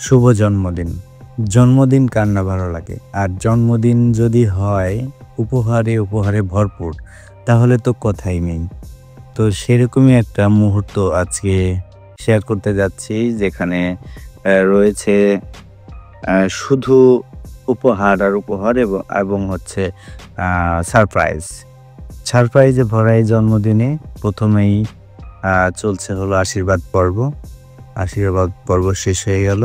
শুভ জন্মদিন। জন্মদিন কার না ভালো লাগে? আর জন্মদিন যদি হয় উপহারে, উপহারে ভরপুর, তাহলে তো কথাই নেই। তো সেরকমই একটা মুহূর্ত আজকে শেয়ার করতে যাচ্ছি, যেখানে রয়েছে শুধু উপহার আর উপহার এবং হচ্ছে সারপ্রাইজ। সারপ্রাইজে ভরা এই জন্মদিনে ১ম এই চলছে হলো আশীর্বাদ পর্ব। আশীর্বাদ পর্ব শেষ হয়ে গেল।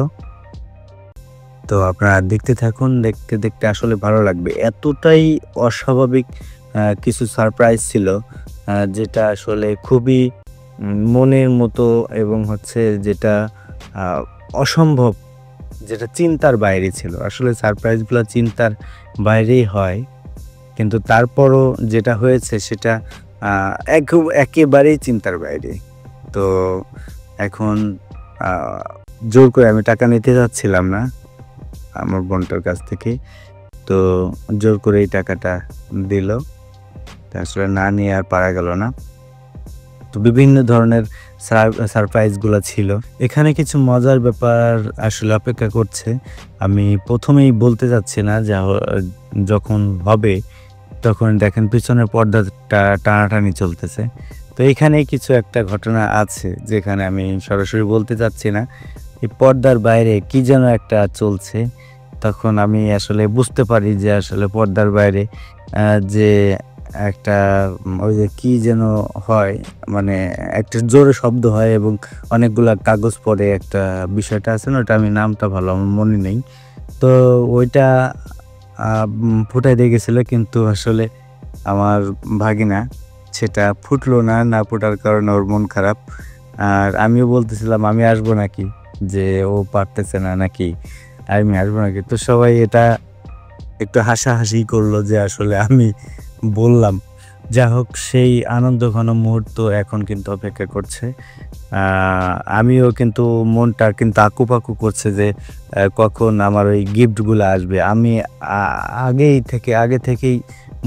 তো আপনারা দেখতে থাকুন। দেখতে, দেখতে আসলে ভালো লাগবে। এতটাই অস্বাভাবিক কিছু সারপ্রাইজ ছিল, যেটা আসলে খুবই মনের মতো এবং হচ্ছে যেটা আ অসম্ভব, যেটা চিন্তার বাইরে ছিল। আসলে সারপ্রাইজগুলা চিন্তার বাইরেই হয়। কিন্তু তারপরও যেটা হয়েছে সেটা আ একেবারেই চিন্তার বাইরে। তো এখন আ জোর করে আমি টাকা নিতে চাচ্ছিলাম না আমার বোনটার কাছ থেকে। তো জোর করে এই টাকাটা দিল। তো আসলে না নিয়ে আর পারা গেল না। তো বিভিন্ন ধরনের সারপ্রাইজগুলা ছিল। এখানে কিছু মজার ব্যাপার আসলে অপেক্ষা করছে। আমি ১ম এই বলতে চাচ্ছি না, যখন হবে তখন দেখেন পিছনের পর্দাটা টানাটানি চলতেছে। তো এখানেই কিছু একটা ঘটনা আছে, যেখানে আমি সরাসরি বলতে চাচ্ছি না। এই পর্দার বাইরে কি যেন একটা চলছে। তখন আমি আসলে বুঝতে পারি যে আসলে পর্দার বাইরে যে একটা ওই যে কি যেন হয়, মানে একটা জোরে শব্দ হয় এবং অনেকগুলা কাগজ পড়ে, একটা বিষয়টা আছে না? ওটা আমি নামটা ভালো আমার মনে নেই। তো ওইটা ফুটাইতে গেছিল, কিন্তু আসলে আমার ভাগিনা সেটা ফুটলো না। না ফোটার কারণে ওর মন খারাপ। আর আমিও বলতেছিলাম আমি আসবো নাকি? যে ও পারতেছে না নাকি? আমি আসবো নাকি? তো সবাই এটা একটু হাসাহাসি করলো যে আসলে আমি বললাম। যা হোক, সেই আনন্দঘন মুহূর্ত এখন কিন্তু অপেক্ষা করছে। আ আমিও কিন্তু মনটা কিন্তু আকুপাকু করছে যে কখন আমার ওই গিফটগুলা আসবে। আমি আ আগে থেকেই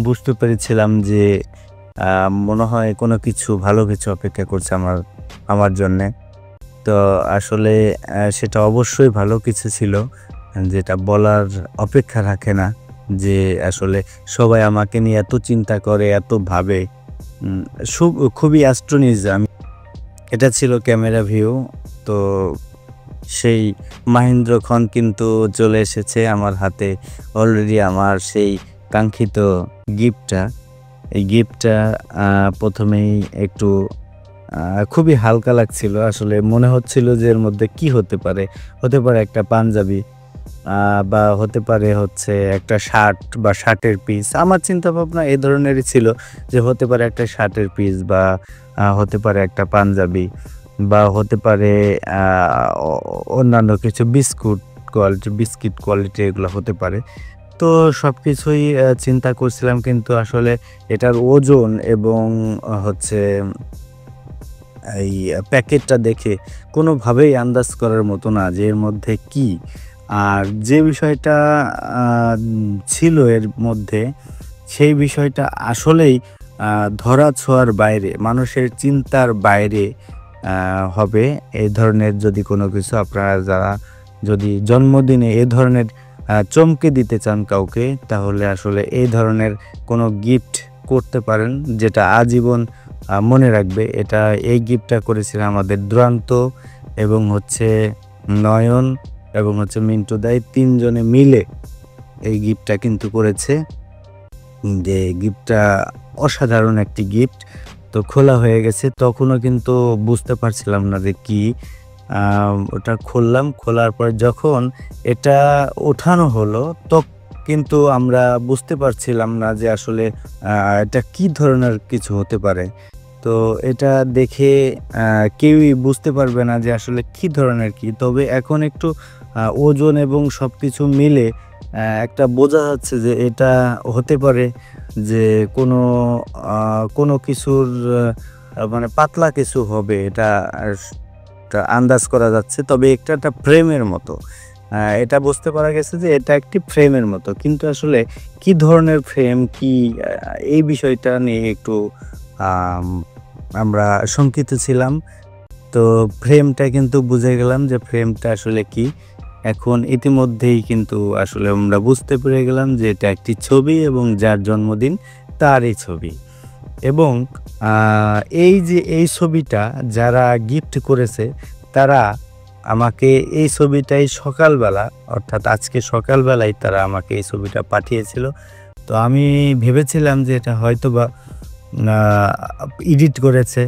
বুঝতে পেরেছিলাম যে মনে হয় কোনো কিছু ভালো কিছু অপেক্ষা করছে আমার জন্যে। তো আসলে সেটা অবশ্যই ভালো কিছু ছিল, যেটা বলার অপেক্ষা রাখে না। যে আসলে সবাই আমাকে নিয়ে এত চিন্তা করে, এত ভাবে। উম খুবই অ্যাস্ট্রোনিজ আমি। এটা ছিল ক্যামেরা ভিউ। তো সেই মাহেন্দ্রক্ষণ কিন্তু চলে এসেছে আমার হাতে। অলরেডি আমার সেই কাঙ্ক্ষিত গিফটটা। এই গিফটটা ১ম এই একটু খুবই হালকা লাগছিল। আসলে মনে হচ্ছিল যে এর মধ্যে কি হতে পারে? হতে পারে একটা পাঞ্জাবি, আ বা হতে পারে হচ্ছে একটা শার্ট বা শার্টের পিস। আমার চিন্তাভাবনা এ ধরনেরই ছিল যে হতে পারে একটা শার্টের পিস, বা হতে পারে একটা পাঞ্জাবি, বা হতে পারে আ অ অন্যান্য কিছু বিস্কিট কোয়ালিটি এগুলো হতে পারে। তো সবকিছুই চিন্তা করছিলাম, কিন্তু আসলে এটার ওজন এবং হচ্ছে এই প্যাকেটটা দেখে কোনোভাবেই আন্দাজ করার মতো না যে এর মধ্যে কি? আর যে বিষয়টা আ ছিল এর মধ্যে, সেই বিষয়টা আসলেই ধরা-ছোঁয়ার বাইরে, মানুষের চিন্তার বাইরে আ হবে। এই ধরনের যদি কোনো কিছু আপনারা যারা যদি জন্মদিনে এ ধরনের চমকে দিতে চান কাউকে, তাহলে আসলে এই ধরনের কোনো গিফট করতে পারেন, যেটা আজীবন মনে রাখবে। এই গিফটটা করেছিলেন আমাদের দুরান্ত এবং হচ্ছে নয়ন এবং হচ্ছে মিন্টু দা, এই ৩ জনে মিলে এই গিফটটা কিন্তু করেছে। যে গিফটটা অসাধারণ একটি গিফট। তো খোলা হয়ে গেছে। তখনও কিন্তু বুঝতে পারছিলাম না যে কি। ওটা খুললাম। খোলার পর যখন এটা ওঠানো হলো, কিন্তু আমরা বুঝতে পারছিলাম না যে আসলে আ এটা কি ধরনের কিছু হতে পারে। তো এটা দেখে আ কেউই বুঝতে পারবে না যে আসলে কি ধরনের কি। তবে এখন একটু ওজন এবং সবকিছু মিলে একটা বোঝা যাচ্ছে যে এটা হতে পারে যে কোনো কোনো কিছুর মানে পাতলা কিছু হবে। এটা আন্দাজ করা যাচ্ছে। তবে একটা ফ্রেমের মতো। এটা বুঝতে পারা গেছে যে এটা একটি ফ্রেমের মতো। কিন্তু আসলে কি ধরনের ফ্রেম, কি এই বিষয়টা নিয়ে একটু আম আমরা শঙ্কিত ছিলাম। তো ফ্রেমটা কিন্তু বুঝে গেলাম যে ফ্রেমটা আসলে কি। এখন ইতিমধ্যেই কিন্তু আসলে আমরা বুঝতে পেরে গেলাম যে এটা একটি ছবি এবং যার জন্মদিন তারই ছবি। এবং এই যে এই ছবিটা যারা গিফট করেছে তারা আমাকে এই ছবিটাই সকালবেলা, অর্থাৎ আজকে সকালবেলায় তারা আমাকে এই ছবিটা পাঠিয়েছিল। তো আমি ভেবেছিলাম যে এটা হয়তোবা এডিট করেছে,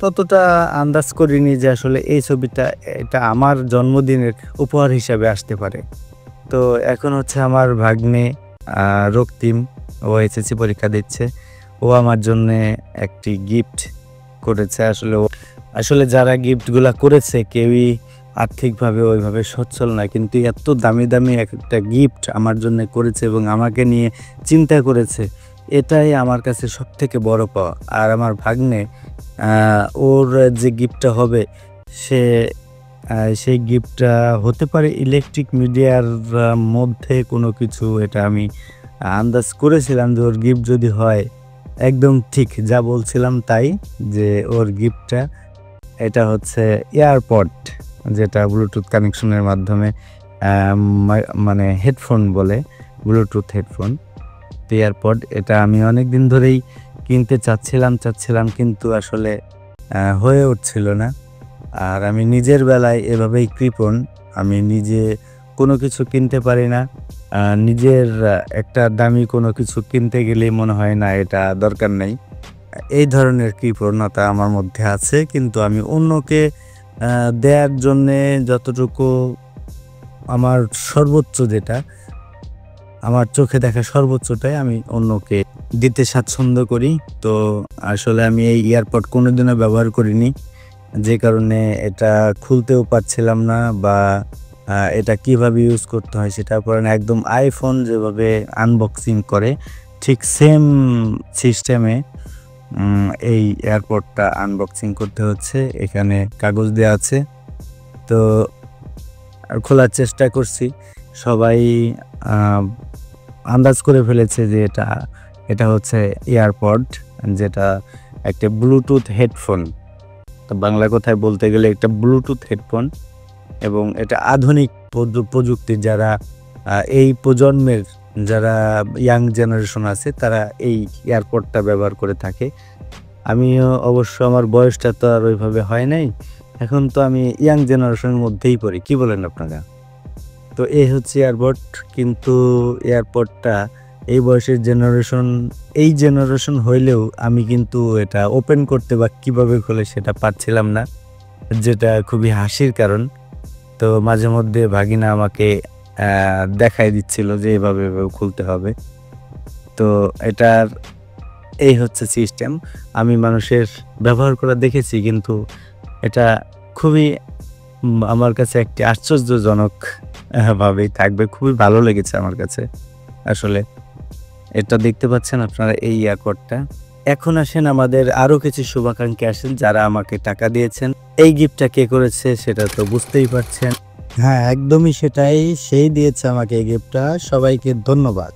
ততটা আন্দাজ করিনি যে আসলে এই ছবিটা এটা আমার জন্মদিনের উপহার হিসাবে আসতে পারে। তো এখন হচ্ছে আমার ভাগ্নে রক্তিম, ও এসএসসি পরীক্ষা দিচ্ছে। ও আমার জন্যে একটি গিফট করেছে। আসলে যারা গিফটগুলা করেছে কেউই আর্থিকভাবে ওইভাবে সচ্ছল নয়, কিন্তু এত দামি দামি একটা গিফট আমার জন্য করেছে এবং আমাকে নিয়ে চিন্তা করেছে, এটাই আমার কাছে সবথেকে বড় পাওয়া। আর আমার ভাগ্নে ওর যে গিফটটা হবে সে সেই গিফটটা হতে পারে ইলেকট্রিক মিডিয়ার মধ্যে কোনো কিছু। এটা আমি আন্দাজ করেছিলাম যে ওর গিফট যদি হয়, একদম ঠিক যা বলছিলাম তাই, যে ওর গিফটটা এটা হচ্ছে এয়ারপড, যেটা ব্লুটুথ কানেকশনের মাধ্যমে মানে হেডফোন বলে, ব্লুটুথ হেডফোন। তো এয়ারপড এটা আমি অনেক দিন ধরেই কিনতে চাচ্ছিলাম কিন্তু আসলে হয়ে উঠছিল না। আর আমি নিজের বেলায় এভাবেই কৃপণ, আমি নিজে কোনো কিছু কিনতে পারি না। নিজের একটা দামি কোনো কিছু কিনতে গেলেই মনে হয় না এটা দরকার নেই। এই ধরনের কৃপণতা আমার মধ্যে আছে, কিন্তু আমি অন্যকে দেয়ার জন্যে যতটুকু আমার সর্বোচ্চ, যেটা আমার চোখে দেখা সর্বোচ্চটাই আমি অন্যকে দিতে স্বাচ্ছন্দ্য করি। তো আসলে আমি এই এয়ারপড কোনোদিনও ব্যবহার করিনি, যে কারণে এটা খুলতেও পারছিলাম না, বা এটা কিভাবে ইউজ করতে হয় সেটা পরে না। একদম আইফোন যেভাবে আনবক্সিং করে ঠিক সেম সিস্টেমে এই এয়ারপডটা আনবক্সিং করতে হচ্ছে। এখানে কাগজ দেওয়া আছে, তো খোলার চেষ্টা করছি। সবাই আন্দাজ করে ফেলেছে যে এটা হচ্ছে এয়ারপড, যেটা একটা ব্লুটুথ হেডফোন। তো বাংলা কথায় বলতে গেলে একটা ব্লুটুথ হেডফোন, এবং এটা আধুনিক প্রযুক্তির। যারা এই প্রজন্মের যারা ইয়াং জেনারেশন আছে তারা এই এয়ারপডটা ব্যবহার করে থাকে। আমিও অবশ্য আমার বয়সটা তো আর ওইভাবে হয় নাই, এখন তো আমি ইয়াং জেনারেশনের মধ্যেই পড়ি। কি বলেন আপনারা? তো এই হচ্ছে এয়ারপড, কিন্তু এয়ারপডটা এই বয়সের এই জেনারেশন হইলেও আমি কিন্তু এটা ওপেন করতে বা কীভাবে খোলে সেটা পারছিলাম না, যেটা খুবই হাসির কারণ। তো মাঝে মধ্যে ভাগিনা আমাকে দেখাই দিচ্ছিল যে এভাবে এভাবে খুলতে হবে। তো এটার এই হচ্ছে সিস্টেম। আমি মানুষের ব্যবহার করা দেখেছি, কিন্তু এটা খুবই আমার কাছে একটি আশ্চর্যজনক ভাবেই থাকবে। খুবই ভালো লেগেছে আমার কাছে আসলে। এটা দেখতে পাচ্ছেন আপনারা, এই এয়ারপডটা। এখন আসেন আমাদের আরও কিছু শুভাকাঙ্ক্ষী আসেন যারা আমাকে টাকা দিয়েছেন। এই গিফটটা কে করেছে সেটা তো বুঝতেই পারছেন। হ্যাঁ, একদমই সেটাই, সেই দিয়েছে আমাকে এই গিফটটা। সবাইকে ধন্যবাদ।